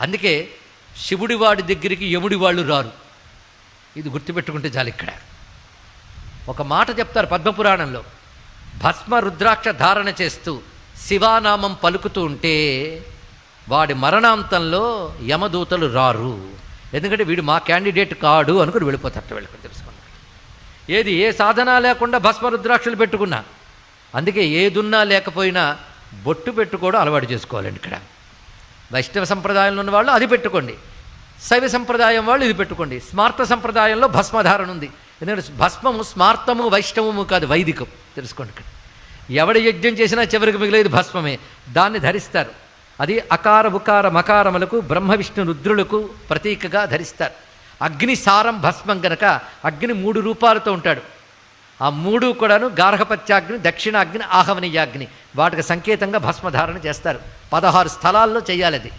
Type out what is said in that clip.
అందుకే శివుడి వాడి దగ్గరికి యముడి వాళ్ళు రారు. ఇది గుర్తుపెట్టుకుంటే చాలు. ఇక్కడ ఒక మాట చెప్తారు పద్మపురాణంలో, భస్మ రుద్రాక్ష ధారణ చేస్తూ శివానామం పలుకుతూ ఉంటే వాడి మరణాంతంలో యమదూతలు రారు. ఎందుకంటే వీడు మా క్యాండిడేట్ కాడు అనుకుని వెళ్ళిపోతారట. వెళ్ళుకొని తెలుసుకున్నాడు. ఏది ఏ సాధన లేకుండా భస్మ రుద్రాక్షలు పెట్టుకున్నా, అందుకే ఏదున్నా లేకపోయినా బొట్టు పెట్టుకోవడం అలవాటు చేసుకోవాలండి. ఇక్కడ వైష్ణవ సంప్రదాయంలో ఉన్న వాళ్ళు అది పెట్టుకోండి, శైవ సంప్రదాయం వాళ్ళు ఇది పెట్టుకోండి. స్మార్త సంప్రదాయంలో భస్మధారణ ఉంది. ఎందుకంటే భస్మము స్మార్తము వైష్ణవము కాదు, వైదికం. తెలుసుకోండి. ఇక్కడ ఎవడి యజ్ఞం చేసినా చివరికి మిగిలేదు భస్మమే. దాన్ని ధరిస్తారు. అది అకార ఉకార మకారములకు బ్రహ్మ విష్ణు రుద్రులకు ప్రతీకగా ధరిస్తారు. అగ్ని సారం భస్మం గనక అగ్ని 3 రూపాలతో ఉంటాడు. ఆ 3 కూడాను గార్హపత్యాగ్ని, దక్షిణాగ్ని, ఆహవనీయాగ్ని. వాటికి సంకేతంగా భస్మధారణ చేస్తారు. 16 స్థలాల్లో చేయాలి అది.